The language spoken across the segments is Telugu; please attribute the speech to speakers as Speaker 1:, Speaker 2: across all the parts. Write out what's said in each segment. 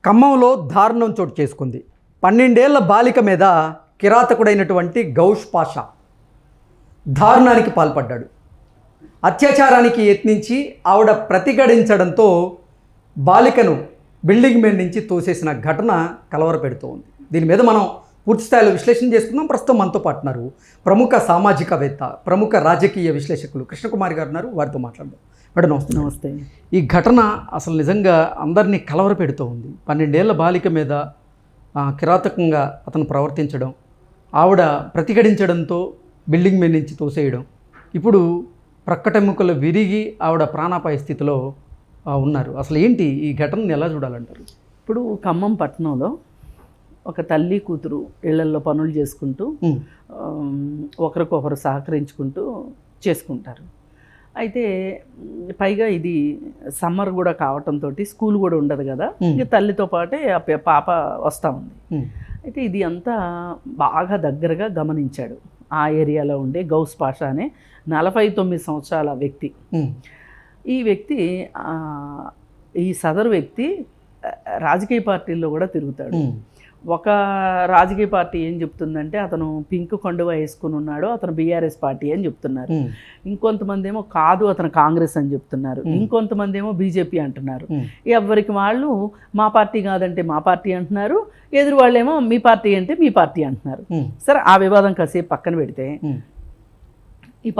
Speaker 1: ఖమ్మంలో దారుణం చోటు చేసుకుంది. 12 ఏళ్ల బాలిక మీద కిరాతకుడైనటువంటి గౌష్ పాషా దారుణానికి పాల్పడ్డాడు. అత్యాచారానికి యత్నించి ఆవిడ ప్రతిఘటించడంతో బాలికను బిల్డింగ్ మీద నుంచి తోసేసిన ఘటన కలవరపెడుతూ ఉంది. దీని మీద మనం పూర్తి స్థాయిలో విశ్లేషణ చేసుకుందాం. ప్రస్తుతం మనతో పాటు ఉన్నారు ప్రముఖ సామాజికవేత్త, ప్రముఖ రాజకీయ విశ్లేషకులు కృష్ణకుమారి గారు ఉన్నారు. వారితో మాట్లాడదాం. మేడం నమస్తే.
Speaker 2: నమస్తే.
Speaker 1: ఈ ఘటన అసలు నిజంగా అందరినీ కలవరపెడుతూ ఉంది. 12 ఏళ్ల బాలిక మీద కిరాతకంగా అతను ప్రవర్తించడం, ఆవిడ ప్రతిఘటించడంతో బిల్డింగ్ మీద నుంచి తోసేయడం, ఇప్పుడు ప్రక్కటెముకలు విరిగి ఆవిడ ప్రాణాపాయ స్థితిలో ఉన్నారు. అసలు ఏంటి ఈ ఘటనని ఎలా చూడాలంటారు?
Speaker 2: ఇప్పుడు ఖమ్మం పట్టణంలో ఒక తల్లి కూతురు ఇళ్లల్లో పనులు చేసుకుంటూ ఒకరికొకరు సహకరించుకుంటూ చేసుకుంటారు. అయితే పైగా ఇది సమ్మర్ కూడా కావటంతో స్కూల్ కూడా ఉండదు కదా, ఇక తల్లితో పాటే ఆ పాప వస్తూ ఉంది. అయితే ఇది అంతా బాగా దగ్గరగా గమనించాడు ఆ ఏరియాలో ఉండే గౌస్ పాషా అనే 49 సంవత్సరాల వ్యక్తి. ఈ వ్యక్తి ఈ సదరు వ్యక్తి రాజకీయ పార్టీల్లో కూడా తిరుగుతాడు. ఒక రాజకీయ పార్టీ ఏం చెప్తుందంటే అతను పింక్ కండువా వేసుకుని ఉన్నాడు, అతను బీఆర్ఎస్ పార్టీ అని చెప్తున్నారు. ఇంకొంతమంది ఏమో కాదు అతను కాంగ్రెస్ అని చెప్తున్నారు. ఇంకొంతమంది ఏమో బీజేపీ అంటున్నారు. ఎవరికి వాళ్ళు మా పార్టీ కాదంటే మా పార్టీ అంటున్నారు, ఎదురు వాళ్ళేమో మీ పార్టీ అంటే మీ పార్టీ అంటున్నారు. సరే, ఆ వివాదం కాసేపు పక్కన పెడితే ఈ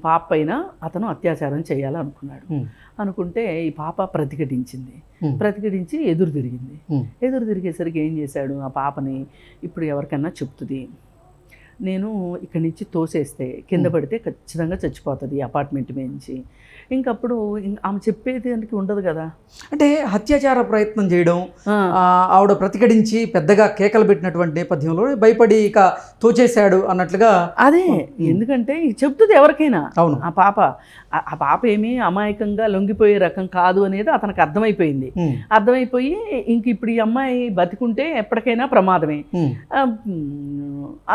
Speaker 2: పాప పైన అతను అత్యాచారం చేయాలనుకున్నాడు. అనుకుంటే ఈ పాప ప్రతిఘటించి ఎదురు తిరిగేసరికి ఏం చేశాడు, ఆ పాపని ఇప్పుడు ఎవరికైనా చెప్తుంది, నేను ఇక్కడి నుంచి తోసేస్తే కింద పడితే ఖచ్చితంగా చచ్చిపోతుంది అపార్ట్మెంట్ మీద నుంచి. ఇంకప్పుడు ఆమె చెప్పేదానికి ఉండదు కదా.
Speaker 1: అంటే హత్యాచార ప్రయత్నం చేయడం, ఆవిడ ప్రతిఘటించి పెద్దగా కేకలు పెట్టినటువంటి నేపథ్యంలో భయపడి ఇక తోచేశాడు అన్నట్లుగా.
Speaker 2: అదే, ఎందుకంటే చెప్తుంది ఎవరికైనా.
Speaker 1: అవును,
Speaker 2: ఆ పాప ఏమీ అమాయకంగా లొంగిపోయే రకం కాదు అనేది అతనికి అర్థమైపోయింది. అర్థమైపోయి ఇంక ఇప్పుడు ఈ అమ్మాయి బతికుంటే ఎప్పటికైనా ప్రమాదమే,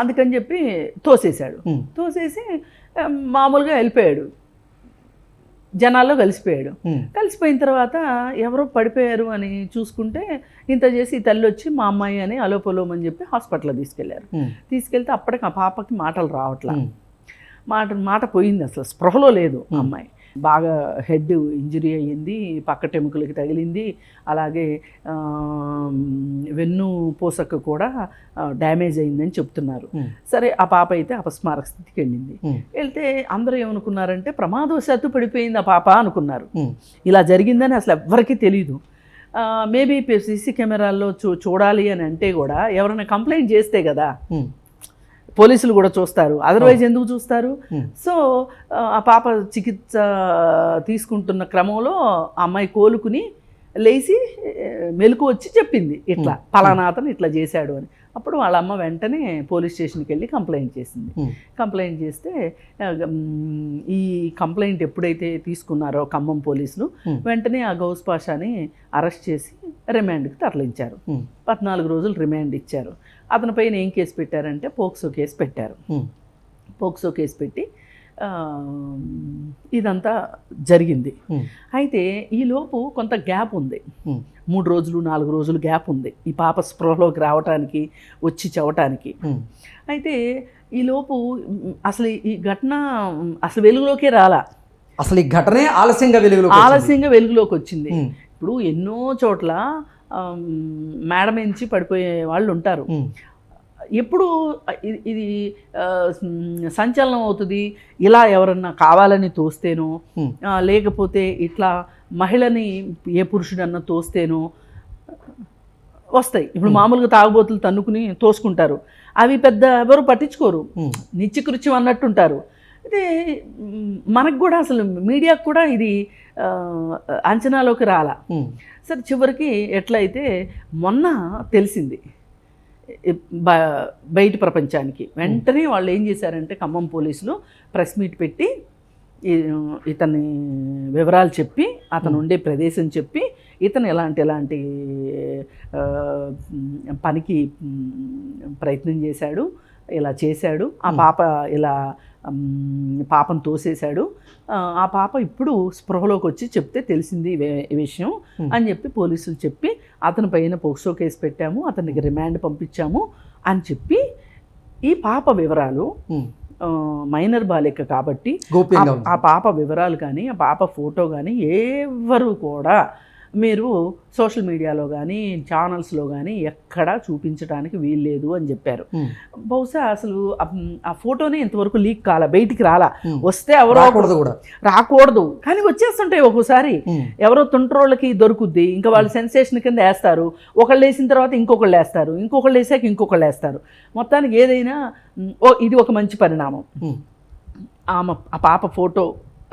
Speaker 2: అందుకని చెప్పి తోసేశాడు. తోసేసి మామూలుగా వెళ్ళిపోయాడు, జనాల్లో కలిసిపోయాడు. కలిసిపోయిన తర్వాత ఎవరో పడిపోయారు అని చూసుకుంటే ఇంత చేసి ఈ తల్లి వచ్చి మా అమ్మాయి అని అలోపలోమని చెప్పి హాస్పిటల్లో తీసుకెళ్తే అప్పటికి ఆ పాపకి మాటలు రావట్లా. మాట పోయింది, అసలు స్పృహలో లేదు ఆ అమ్మాయి. బాగా హెడ్ ఇంజరీ అయ్యింది, పక్కటెముకలకి తగిలింది, అలాగే వెన్ను పూసకు కూడా డ్యామేజ్ అయిందని చెప్తున్నారు. సరే, ఆ పాప అయితే అపస్మారక స్థితికి వెళ్తే అందరూ ఏమనుకున్నారంటే ప్రమాదవశాత్తు పడిపోయింది ఆ పాప అనుకున్నారు. ఇలా జరిగిందని అసలు ఎవ్వరికీ తెలియదు. మేబీ సీసీ కెమెరాల్లో చూడాలి అని అంటే కూడా ఎవరైనా కంప్లైంట్ చేస్తే కదా పోలీసులు కూడా చూస్తారు, అదర్వైజ్ ఎందుకు చూస్తారు? సో ఆ పాప చికిత్స తీసుకుంటున్న క్రమంలో ఆ అమ్మాయి కోలుకుని లేచి మెలకు వచ్చి చెప్పింది, ఇట్లా పలానా అతను ఇట్లా చేశాడు అని. అప్పుడు వాళ్ళ అమ్మ వెంటనే పోలీస్ స్టేషన్కి వెళ్ళి కంప్లైంట్ చేసింది. కంప్లైంట్ చేస్తే ఈ కంప్లైంట్ ఎప్పుడైతే తీసుకున్నారో ఖమ్మం పోలీసులు వెంటనే ఆ గౌస్ పాషాని అరెస్ట్ చేసి రిమాండ్కి తరలించారు. 14 రోజులు రిమాండ్ ఇచ్చారు. అతని పైన ఏం కేసు పెట్టారంటే పోక్సో కేసు పెట్టారు. పోక్సో కేసు పెట్టి ఇదంతా జరిగింది. అయితే ఈలోపు కొంత గ్యాప్ ఉంది, 3 రోజులు 4 రోజులు గ్యాప్ ఉంది ఈ పాప స్పృహలోకి రావటానికి, వచ్చి చెవటానికి. అయితే ఈలోపు అసలు ఈ ఘటన అసలు వెలుగులోకే రాలా.
Speaker 1: అసలు ఈ ఘటనే ఆలస్యంగా
Speaker 2: వెలుగులోకి వచ్చింది. ఇప్పుడు ఎన్నో చోట్ల మేడ నుంచి పడిపోయే వాళ్ళు ఉంటారు. ఎప్పుడు ఇది సంచలనం అవుతుంది, ఇలా ఎవరన్నా కావాలని తోస్తేనో, లేకపోతే ఇట్లా మహిళని ఏ పురుషుడన్నా తోస్తేనో వస్తాయి. ఇప్పుడు మామూలుగా తాగుబోతులు తన్నుకుని తోసుకుంటారు, అవి పెద్ద ఎవరు పట్టించుకోరు, నిత్యకృత్యం అన్నట్టుంటారు. అయితే మనకు కూడా అసలు మీడియాకు కూడా ఇది అంచనాలోకి రాలా. సరే, చివరికి ఎట్లయితే మొన్న తెలిసింది బయట ప్రపంచానికి. వెంటనే వాళ్ళు ఏం చేశారంటే ఖమ్మం పోలీసులు ప్రెస్ మీట్ పెట్టి ఇతని వివరాలు చెప్పి, అతను ఉండే ప్రదేశం చెప్పి, ఇతను ఎలాంటి పనికి ప్రయత్నం చేశాడు, ఇలా చేశాడు, ఆ పాప ఇలా పాపను తోసేశాడు, ఆ పాప ఇప్పుడు స్పృహలోకి వచ్చి చెప్తే తెలిసింది ఈ విషయం అని చెప్పి పోలీసులు చెప్పి అతని పైన పోక్సో కేసు పెట్టాము, అతనికి రిమాండ్ పంపించాము అని చెప్పి ఈ పాప వివరాలు, మైనర్ బాలిక కాబట్టి ఆ పాప వివరాలు కానీ ఆ పాప ఫోటో కానీ ఎవరు కూడా మీరు సోషల్ మీడియాలో కానీ ఛానల్స్లో కానీ ఎక్కడా చూపించడానికి వీల్లేదు అని చెప్పారు. బహుశా అసలు ఆ ఫోటోనే ఇంతవరకు లీక్ కాల, బయటికి రాలా, వస్తే ఎవరో రాకూడదు కానీ వచ్చేస్తుంటాయి ఒక్కోసారి. ఎవరో తుంట్రోళ్ళకి దొరుకుద్ది, ఇంకా వాళ్ళు సెన్సేషన్ కింద వేస్తారు, ఒకళ్ళు వేసిన తర్వాత ఇంకొకళ్ళు వేస్తారు, ఇంకొకళ్ళు వేసాక ఇంకొకళ్ళు వేస్తారు. మొత్తానికి ఏదైనా ఇది ఒక మంచి పరిణామం. ఆ పాప ఫోటో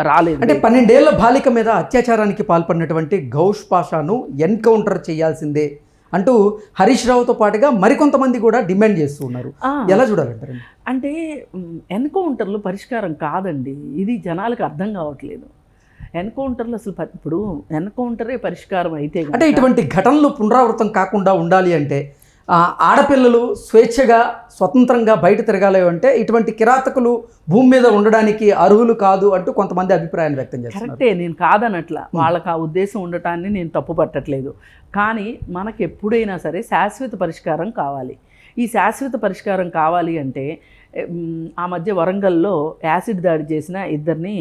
Speaker 2: రాలేదు.
Speaker 1: అంటే 12 ఏళ్ల బాలిక మీద అత్యాచారానికి పాల్పడినటువంటి గౌష్ పాషాను ఎన్కౌంటర్ చేయాల్సిందే అంటూ హరీష్ రావుతో పాటుగా మరికొంతమంది కూడా డిమాండ్ చేస్తూ ఉన్నారు. ఎలా చూడాలంటారు?
Speaker 2: అంటే ఎన్కౌంటర్లు పరిష్కారం కాదండి, ఇది జనాలకు అర్థం కావట్లేదు. ఎన్కౌంటర్లు అసలు ఇప్పుడు ఎన్కౌంటరే పరిష్కారం అయితే,
Speaker 1: అంటే ఇటువంటి ఘటనలు పునరావృతం కాకుండా ఉండాలి అంటే ఆడపిల్లలు స్వేచ్ఛగా స్వతంత్రంగా బయట తిరగాలి అంటే ఇటువంటి కిరాతకులు భూమి మీద ఉండడానికి అర్హులు కాదు అంటూ కొంతమంది అభిప్రాయాన్ని వ్యక్తం చేస్తారు.
Speaker 2: కరెక్టే, నేను కాదనట్లా, వాళ్ళకి ఆ ఉద్దేశం ఉండటాన్ని నేను తప్పు పట్టట్లేదు. కానీ మనకు ఎప్పుడైనా సరే శాశ్వత పరిష్కారం కావాలి. ఈ శాశ్వత పరిష్కారం కావాలి అంటే ఆ మధ్య వరంగల్లో యాసిడ్ దాడి చేసిన ఇద్దరిని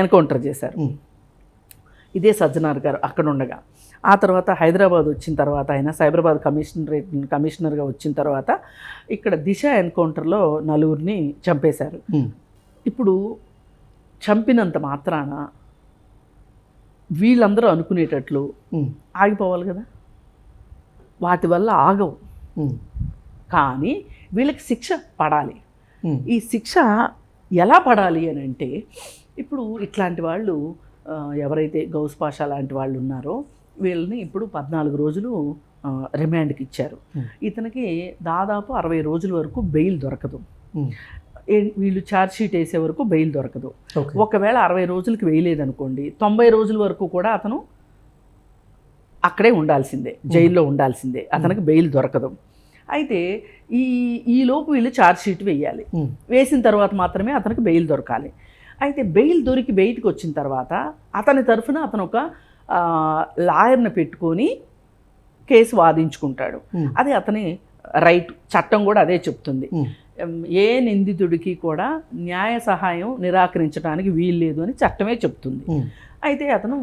Speaker 2: ఎన్కౌంటర్ చేశారు. ఇదే సజ్జనార్ గారు అక్కడ ఉండగా. ఆ తర్వాత హైదరాబాద్ వచ్చిన తర్వాత ఆయన సైబరాబాద్ కమిషనర్గా వచ్చిన తర్వాత ఇక్కడ దిశ ఎన్కౌంటర్లో 4 చంపేశారు. ఇప్పుడు చంపినంత మాత్రాన వీళ్ళందరూ అనుకునేటట్లు ఆగిపోవాలి కదా, వాటి వల్ల ఆగవు. కానీ వీళ్ళకి శిక్ష పడాలి. ఈ శిక్ష ఎలా పడాలి అని అంటే, ఇప్పుడు ఇట్లాంటి వాళ్ళు ఎవరైతే గౌస్ పాషా లాంటి వాళ్ళు ఉన్నారో వీళ్ళని ఇప్పుడు 14 రోజులు రిమాండ్కి ఇచ్చారు. ఇతనికి దాదాపు 60 రోజుల వరకు బెయిల్ దొరకదు. వీళ్ళు ఛార్జ్ షీట్ వేసే వరకు బెయిల్ దొరకదు. ఒకవేళ 60 రోజులకి వేయలేదనుకోండి, 90 రోజుల వరకు కూడా అతను అక్కడే ఉండాల్సిందే, జైల్లో ఉండాల్సిందే, అతనికి బెయిల్ దొరకదు. అయితే ఈలోపు వీళ్ళు ఛార్జ్ షీట్ వేయాలి. వేసిన తర్వాత మాత్రమే అతనికి బెయిల్ దొరకాలి. అయితే బెయిల్ దొరికి బయటకు వచ్చిన తర్వాత అతని తరఫున అతను ఒక లాయర్ని పెట్టుకొని కేసు వాదించుకుంటాడు. అది అతని రైట్, చట్టం కూడా అదే చెప్తుంది. ఏ నిందితుడికి కూడా న్యాయ సహాయం నిరాకరించడానికి వీల్లేదు అని చట్టమే చెప్తుంది. అయితే అతను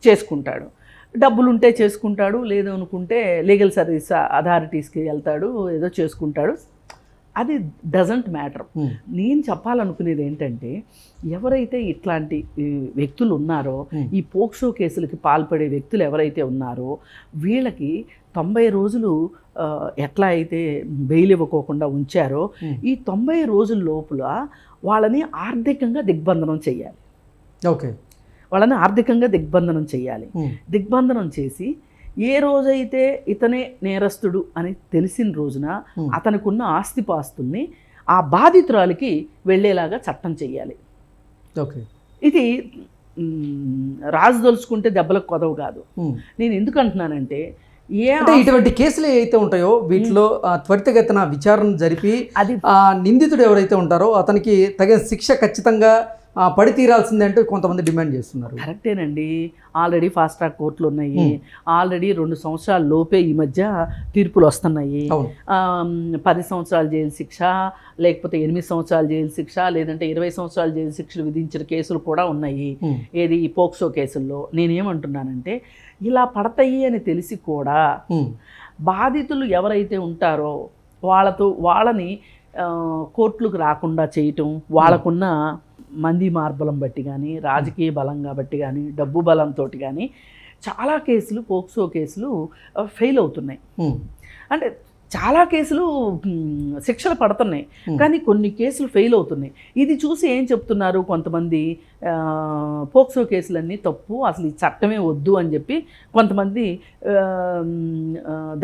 Speaker 2: చేసుకుంటాడు, డబ్బులుంటే చేసుకుంటాడు, లేదు అనుకుంటే లీగల్ సర్వీస్ అథారిటీస్కి వెళ్తాడు, ఏదో చేసుకుంటాడు. అది డజంట్ మ్యాటర్. నేను చెప్పాలనుకునేది ఏంటంటే, ఎవరైతే ఇట్లాంటి వ్యక్తులు ఉన్నారో, ఈ పోక్సో కేసులకి పాల్పడే వ్యక్తులు ఎవరైతే ఉన్నారో వీళ్ళకి 90 రోజులు ఎట్లా అయితే బెయిల్ ఇవ్వకోకుండా ఉంచారో, ఈ 90 రోజుల లోపల వాళ్ళని ఆర్థికంగా దిగ్బంధనం చేయాలి. వాళ్ళని ఆర్థికంగా దిగ్బంధనం చేయాలి. దిగ్బంధనం చేసి ఏ రోజైతే ఇతనే నేరస్తుడు అని తెలిసిన రోజున అతనికున్న ఆస్తిపాస్తుల్ని ఆ బాధితురాలికి వెళ్ళేలాగా చట్టం చేయాలి. ఇది రాజు దలుచుకుంటే దెబ్బలకు కొదవ కాదు. నేను ఎందుకు అంటున్నానంటే,
Speaker 1: ఇటువంటి కేసులు ఏవైతే ఉంటాయో వీటిలో త్వరితగతిన విచారణ జరిపి అది నిందితుడు ఎవరైతే ఉంటారో అతనికి తగిన శిక్ష ఖచ్చితంగా పడి తీరాల్సిందే అంటూ కొంతమంది డిమాండ్ చేస్తున్నారు.
Speaker 2: కరెక్టేనండి, ఆల్రెడీ ఫాస్ట్ ట్రాక్ కోర్టులు ఉన్నాయి, ఆల్రెడీ 2 సంవత్సరాల లోపే ఈ మధ్య తీర్పులు వస్తున్నాయి. 10 సంవత్సరాల జైలు శిక్ష, లేకపోతే 8 సంవత్సరాల జైలు శిక్ష, లేదంటే 20 సంవత్సరాల జైలు శిక్షలు విధించిన కేసులు కూడా ఉన్నాయి. ఏది ఈ పోక్సో కేసుల్లో. నేనేమంటున్నానంటే, ఇలా పడతాయి అని తెలిసి కూడా బాధితులు ఎవరైతే ఉంటారో వాళ్ళని కోర్టులకు రాకుండా చేయటం, వాళ్ళకున్న మంది మార్బలం బట్టి కానీ, రాజకీయ బలంగా బట్టి కానీ, డబ్బు బలంతో కానీ చాలా కేసులు, పోక్సో కేసులు ఫెయిల్ అవుతున్నాయి. అంటే చాలా కేసులు శిక్షలు పడుతున్నాయి, కానీ కొన్ని కేసులు ఫెయిల్ అవుతున్నాయి. ఇది చూసి ఏం చెప్తున్నారు కొంతమంది, పోక్సో కేసులన్నీ తప్పు, అసలు ఈ చట్టమే వద్దు అని చెప్పి కొంతమంది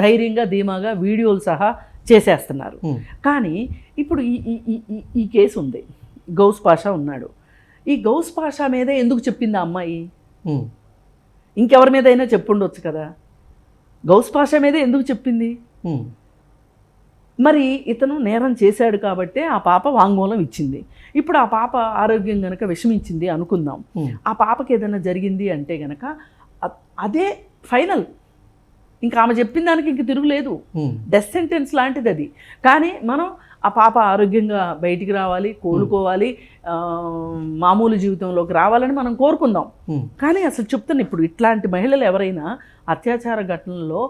Speaker 2: ధైర్యంగా ధీమాగా వీడియోలు సహా చేసేస్తున్నారు. కానీ ఇప్పుడు ఈ కేసు ఉంది, గౌస్ పాషా ఉన్నాడు. ఈ గౌస్ పాషా మీదే ఎందుకు చెప్పింది ఆ అమ్మాయి? ఇంకెవరి మీద అయినా చెప్పుండొచ్చు కదా, గౌస్ పాషా మీదే ఎందుకు చెప్పింది? మరి ఇతను నేరం చేశాడు కాబట్టి ఆ పాప వాంగ్మూలం ఇచ్చింది. ఇప్పుడు ఆ పాప ఆరోగ్యం గనక విషమించింది అనుకుందాం, ఆ పాపకి ఏదైనా జరిగింది అంటే గనక అదే ఫైనల్, ఇంకా ఆమె చెప్పిన దానికి ఇంక తిరుగులేదు, డెత్ సెంటెన్స్ లాంటిది అది. కానీ మనం ఆ పాప ఆరోగ్యంగా బయటికి రావాలి, కోలుకోవాలి, మామూలు జీవితంలోకి రావాలని మనం కోరుకుందాం. కానీ అసలు చెప్తున్నా, ఇప్పుడు ఇట్లాంటి మహిళలు ఎవరైనా అత్యాచార ఘటనలో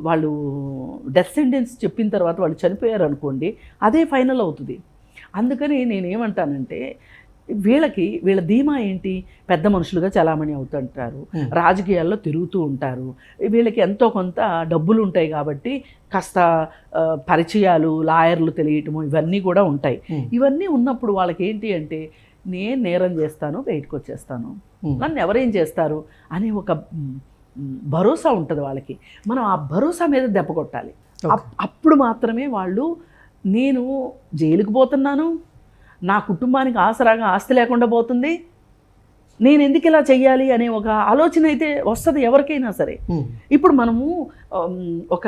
Speaker 2: వాళ్ళు డెత్ సెంటెన్స్ చెప్పిన తర్వాత వాళ్ళు చనిపోయారు అనుకోండి, అదే ఫైనల్ అవుతుంది. అందుకని నేనేమంటానంటే వీళ్ళ ధీమా ఏంటి, పెద్ద మనుషులుగా చలామణి అవుతుంటారు, రాజకీయాల్లో తిరుగుతూ ఉంటారు, వీళ్ళకి ఎంతో కొంత డబ్బులు ఉంటాయి కాబట్టి కాస్త పరిచయాలు, లాయర్లు తెలియటము ఇవన్నీ కూడా ఉంటాయి. ఇవన్నీ ఉన్నప్పుడు వాళ్ళకి ఏంటి అంటే నేను నేరం చేస్తాను, బయటకు వచ్చేస్తాను, నన్ను ఎవరేం చేస్తారు అనే ఒక భరోసా ఉంటుంది వాళ్ళకి. మనం ఆ భరోసా మీద దెబ్బ కొట్టాలి. అప్పుడు మాత్రమే వాళ్ళు నేను జైలుకు పోతున్నాను, నా కుటుంబానికి ఆసరాగా ఆస్తి లేకుండా పోతుంది, నేను ఎందుకు ఇలా చెయ్యాలి అనే ఒక ఆలోచన అయితే వస్తుంది ఎవరికైనా సరే. ఇప్పుడు మనము ఒక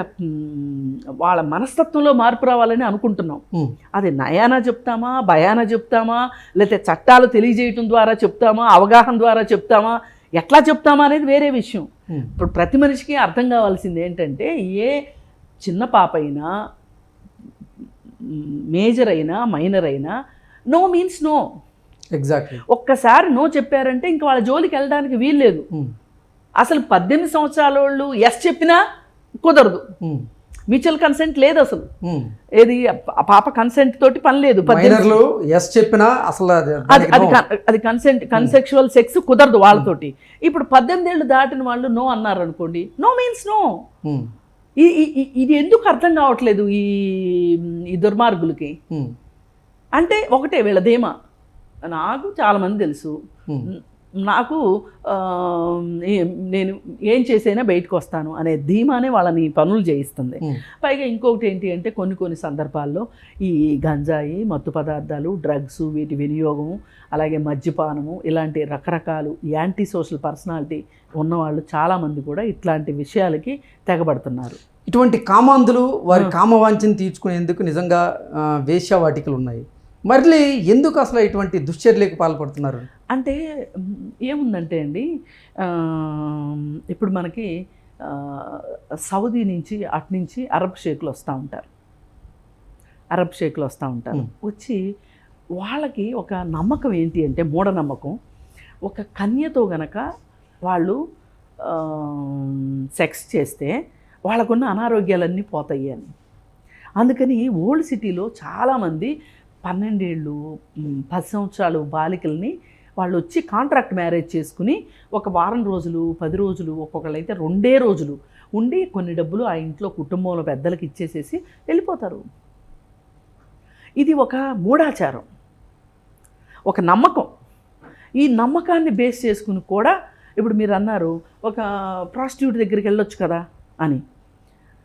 Speaker 2: వాళ్ళ మనస్తత్వంలో మార్పు రావాలని అనుకుంటున్నాం. అది నయానా చెప్తామా, భయానా చెప్తామా, లేకపోతే చట్టాలు తెలియజేయటం ద్వారా చెప్తామా, అవగాహన ద్వారా చెప్తామా, ఎట్లా చెప్తామా అనేది వేరే విషయం. ఇప్పుడు ప్రతి మనిషికి అర్థం కావాల్సింది ఏంటంటే ఏ చిన్న పాప అయినా, మేజర్ అయినా, మైనర్ అయినా నో మీన్స్ నో.
Speaker 1: ఎగ్జాక్ట్లీ.
Speaker 2: ఒక్కసారి నో చెప్పారంటే ఇంకా వాళ్ళ జోలికి వెళ్ళడానికి వీల్లేదు. అసలు 18 సంవత్సరాల వాళ్ళు ఎస్ చెప్పినా కుదరదు, మ్యూచువల్ కన్సెంట్ లేదు అసలు. ఏది ఆ పాప కన్సెంట్ తోటి పని లేదు.
Speaker 1: ఎస్ చెప్పినా అసలు
Speaker 2: అది కన్సెక్షువల్ సెక్స్ కుదరదు వాళ్ళతోటి. ఇప్పుడు 18 ఏళ్ళు దాటిన వాళ్ళు నో అన్నారు అనుకోండి, నో మీన్స్ నో. ఇది ఎందుకు అర్థం కావట్లేదు ఈ దుర్మార్గులకి అంటే ఒకటే వీళ్ళ ధీమా. నాకు చాలామంది తెలుసు, నాకు నేను ఏం చేసైనా బయటకు వస్తాను అనే ధీమానే వాళ్ళని పనులు చేయిస్తుంది. పైగా ఇంకొకటి ఏంటి అంటే కొన్ని సందర్భాల్లో ఈ గంజాయి, మత్తు పదార్థాలు, డ్రగ్స్, వీటి వినియోగము, అలాగే మద్యపానము, ఇలాంటి రకరకాలు యాంటీ సోషల్ పర్సనాలిటీ ఉన్నవాళ్ళు చాలామంది కూడా ఇట్లాంటి విషయాలకి తెగబడుతున్నారు.
Speaker 1: ఇటువంటి కామాంధులు వారి కామవాంఛను తీర్చుకునేందుకు నిజంగా వేశ్యావాటికలు ఉన్నాయి. మళ్ళీ ఎందుకు అసలు ఇటువంటి దుశ్చర్యలకు పాల్పడుతున్నారు
Speaker 2: అంటే ఏముందంటే అండి, ఇప్పుడు మనకి సౌదీ నుంచి అట్నుంచి అరబ్ షేక్లు వస్తూ ఉంటారు. వచ్చి వాళ్ళకి ఒక నమ్మకం ఏంటి అంటే, మూఢనమ్మకం, ఒక కన్యతో గనక వాళ్ళు సెక్స్ చేస్తే వాళ్ళకున్న అనారోగ్యాలన్నీ పోతాయి అని. అందుకని ఓల్డ్ సిటీలో చాలామంది 12 ఏళ్ళు 10 సంవత్సరాలు బాలికల్ని వాళ్ళు వచ్చి కాంట్రాక్ట్ మ్యారేజ్ చేసుకుని ఒక వారం రోజులు, 10 రోజులు, ఒక్కొక్కళ్ళైతే 2 రోజులు ఉండి కొన్ని డబ్బులు ఆ ఇంట్లో కుటుంబంలో పెద్దలకు ఇచ్చేసేసి వెళ్ళిపోతారు. ఇది ఒక మూఢాచారం, ఒక నమ్మకం. ఈ నమ్మకాన్ని బేస్ చేసుకుని కూడా ఇప్పుడు మీరు అన్నారు ఒక ప్రాస్టిట్యూట్ దగ్గరికి వెళ్ళొచ్చు కదా అని.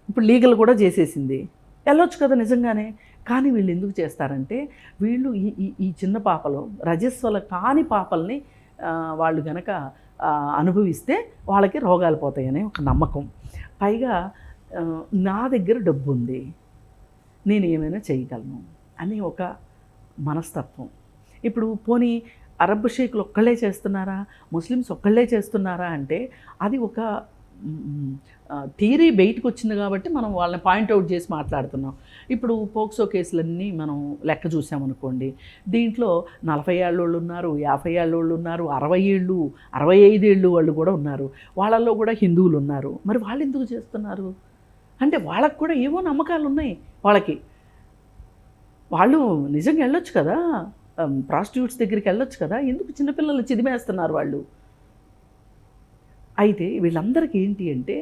Speaker 2: ఇప్పుడు లీగల్ కూడా చేసేసింది, వెళ్ళొచ్చు కదా నిజంగానే. కానీ వీళ్ళు ఎందుకు చేస్తారంటే వీళ్ళు ఈ చిన్న పాపలు, రజస్వల కాని పాపల్ని వాళ్ళు గనక అనుభవిస్తే వాళ్ళకి రోగాలు పోతాయనే ఒక నమ్మకం. పైగా నా దగ్గర డబ్బు ఉంది, నేను ఏమైనా చేయగలను అనే ఒక మనస్తత్వం. ఇప్పుడు పోనీ అరబ్ షేక్లు ఒక్కళ్ళే చేస్తున్నారా, ముస్లిమ్స్ ఒక్కళ్ళే చేస్తున్నారా అంటే అది ఒక థియరీ బయటకు వచ్చింది కాబట్టి మనం వాళ్ళని పాయింట్అవుట్ చేసి మాట్లాడుతున్నాం. ఇప్పుడు పోక్సో కేసులన్నీ మనం లెక్క చూసామనుకోండి, దీంట్లో 40 ఏళ్ళ వాళ్ళు ఉన్నారు, 50 ఏళ్ళ వాళ్ళు ఉన్నారు, 60 ఏళ్ళు, 65 ఏళ్ళు వాళ్ళు కూడా ఉన్నారు. వాళ్ళల్లో కూడా హిందువులు ఉన్నారు. మరి వాళ్ళు ఎందుకు చేస్తున్నారు అంటే వాళ్ళకు కూడా ఏవో నమ్మకాలు ఉన్నాయి. వాళ్ళు నిజంగా వెళ్ళొచ్చు కదా, ప్రాస్టిట్యూట్స్ దగ్గరికి వెళ్ళొచ్చు కదా, ఎందుకు చిన్నపిల్లలు చిదిమేస్తున్నారు వాళ్ళు? అయితే వీళ్ళందరికీ ఏంటి అంటే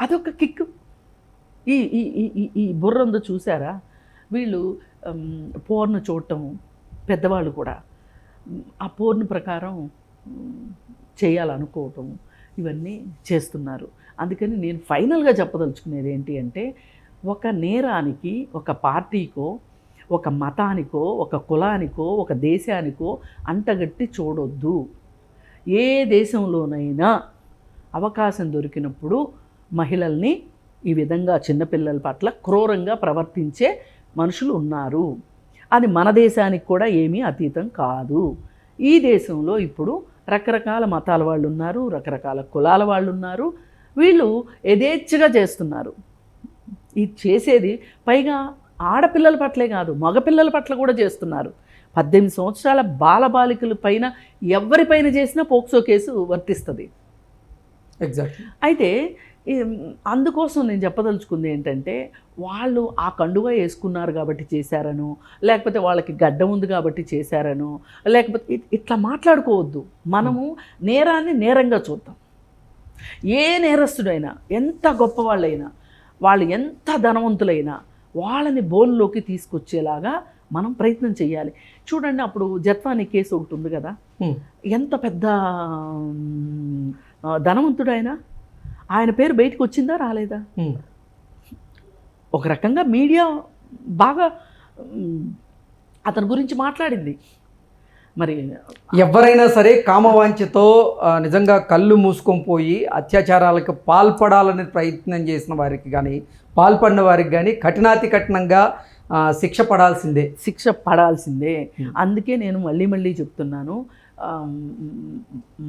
Speaker 2: అదొక కిక్. ఈ బుర్ర ఉందో చూసారా, వీళ్ళు పోర్న్ చూడటము, పెద్దవాళ్ళు కూడా ఆ పోర్న్ ప్రకారం చేయాలనుకోవటం, ఇవన్నీ చేస్తున్నారు. అందుకని నేను ఫైనల్గా చెప్పదలుచుకునేది ఏంటి అంటే, ఒక నేరానికి ఒక పార్టీకో, ఒక మతానికో, ఒక కులానికో, ఒక దేశానికో అంటగట్టి చూడొద్దు. ఏ దేశంలోనైనా అవకాశం దొరికినప్పుడు మహిళల్ని ఈ విధంగా చిన్నపిల్లల పట్ల క్రూరంగా ప్రవర్తించే మనుషులు ఉన్నారు. అది మన దేశానికి కూడా ఏమీ అతీతం కాదు. ఈ దేశంలో ఇప్పుడు రకరకాల మతాల వాళ్ళు ఉన్నారు, రకరకాల కులాల వాళ్ళు ఉన్నారు. వీళ్ళు యథేచ్ఛగా చేస్తున్నారు. ఇది చేసేది పైగా ఆడపిల్లల పట్లే కాదు, మగపిల్లల పట్ల కూడా చేస్తున్నారు. 18 సంవత్సరాల బాలబాలికల పైన ఎవరిపైన చేసినా పోక్సో కేసు వర్తిస్తుంది.
Speaker 1: ఎగ్జాక్ట్లీ.
Speaker 2: అయితే అందుకోసం నేను చెప్పదలుచుకుంది ఏంటంటే, వాళ్ళు ఆ కండుగా వేసుకున్నారు కాబట్టి చేశారను, లేకపోతే వాళ్ళకి గడ్డ ఉంది కాబట్టి చేశారను, లేకపోతే ఇట్లా మాట్లాడుకోవద్దు. మనము నేరాన్ని నేరంగా చూద్దాం. ఏ నేరస్తుడైనా, ఎంత గొప్పవాళ్ళైనా, వాళ్ళు ఎంత ధనవంతులైనా వాళ్ళని బోల్లోకి తీసుకొచ్చేలాగా మనం ప్రయత్నం చేయాలి. చూడండి, అప్పుడు జత్వానీ కేసు ఒకటి ఉంది కదా, ఎంత పెద్ద ధనవంతుడైనా ఆయన పేరు బయటకు వచ్చిందా రాలేదా? ఒక రకంగా మీడియా బాగా అతని గురించి మాట్లాడింది. మరి
Speaker 1: ఎవరైనా సరే కామవాంఛతో నిజంగా కళ్ళు మూసుకొని పోయి అత్యాచారాలకు పాల్పడాలని ప్రయత్నం చేసిన వారికి కానీ, పాల్పడిన వారికి కానీ కఠినాతి కఠినంగా శిక్ష పడాల్సిందే. అందుకే నేను మళ్ళీ చెప్తున్నాను,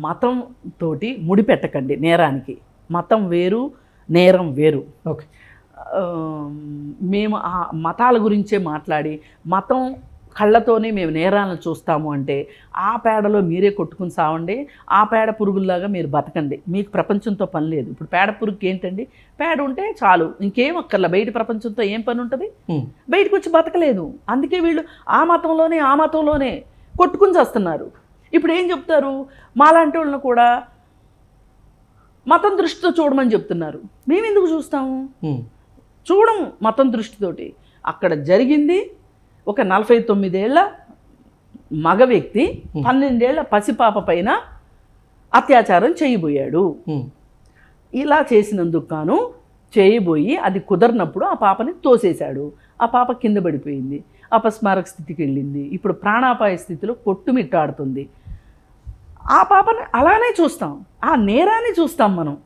Speaker 1: మతంతో ముడిపెట్టకండి నేరానికి. మతం వేరు, నేరం వేరు. ఓకే.
Speaker 2: మేము ఆ మతాల గురించే మాట్లాడి మతం కళ్ళతోనే మేము నేరాలను చూస్తాము అంటే ఆ పేడలో మీరే కొట్టుకుని సావండి, ఆ పేడ పురుగుల్లాగా మీరు బతకండి. మీకు ప్రపంచంతో పని లేదు. ఇప్పుడు పేడ పురుగుకి ఏంటండి, పేడ ఉంటే చాలు, ఇంకేం అక్కర్లా. బయట ప్రపంచంతో ఏం పని ఉంటుంది? బయటకు వచ్చి బతకలేదు. అందుకే వీళ్ళు ఆ మతంలోనే కొట్టుకుని చేస్తున్నారు. ఇప్పుడు ఏం చెప్తారు, మాలాంటి వాళ్ళని కూడా మతం దృష్టితో చూడమని చెప్తున్నారు. మేము ఎందుకు చూస్తాము? చూడము మతం దృష్టితోటి. అక్కడ జరిగింది ఒక 49 ఏళ్ల మగ వ్యక్తి 12 ఏళ్ల పసిపాప పైన అత్యాచారం చేయబోయాడు. ఇలా చేసినందుకు గాను చేయబోయి అది కుదరనప్పుడు ఆ పాపని తోసేశాడు. ఆ పాప కింద పడిపోయింది, అపస్మారక స్థితికి వెళ్ళింది. ఇప్పుడు ప్రాణాపాయ స్థితిలో కొట్టుమిట్టాడుతుంది. ఆ పాపని అలానే చూస్తాం, ఆ నేరాన్ని చూస్తాం మనం.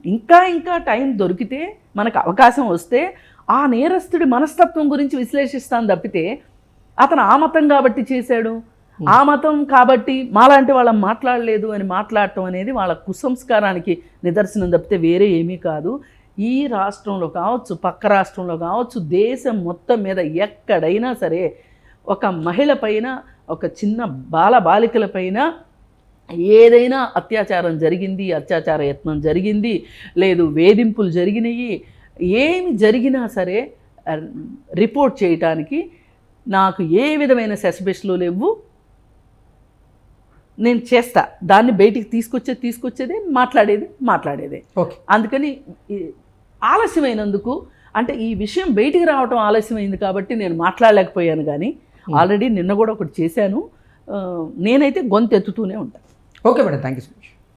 Speaker 2: ఇంకా టైం దొరికితే, మనకు అవకాశం వస్తే ఆ నేరస్తుడి మనస్తత్వం గురించి విశ్లేషిస్తాను తప్పితే, అతను ఆ మతం కాబట్టి చేశాడు, ఆ మతం కాబట్టి మాలాంటి వాళ్ళని మాట్లాడలేదు అని మాట్లాడటం అనేది వాళ్ళ కుసంస్కారానికి నిదర్శనం తప్పితే వేరే ఏమీ కాదు. ఈ రాష్ట్రంలో కావచ్చు, పక్క రాష్ట్రంలో కావచ్చు, దేశం మొత్తం మీద ఎక్కడైనా సరే ఒక మహిళ పైన, ఒక చిన్న బాలికల పైన ఏదైనా అత్యాచారం జరిగింది, అత్యాచార యత్నం జరిగింది, లేదు వేధింపులు జరిగినాయి, ఏమి జరిగినా సరే రిపోర్ట్ చేయటానికి నాకు ఏ విధమైన సస్పెషన్లు లేవు. నేను చేస్తా, దాన్ని బయటికి తీసుకొచ్చేదే, మాట్లాడేదే. అందుకని ఆలస్యమైనందుకు, అంటే ఈ విషయం బయటికి రావటం ఆలస్యమైంది కాబట్టి నేను మాట్లాడలేకపోయాను. కానీ ఆల్రెడీ నిన్న కూడా ఒకటి చేశాను. నేనైతే గొంతెత్తుతూనే ఉంటాను.
Speaker 1: Okay madam, thank you so much.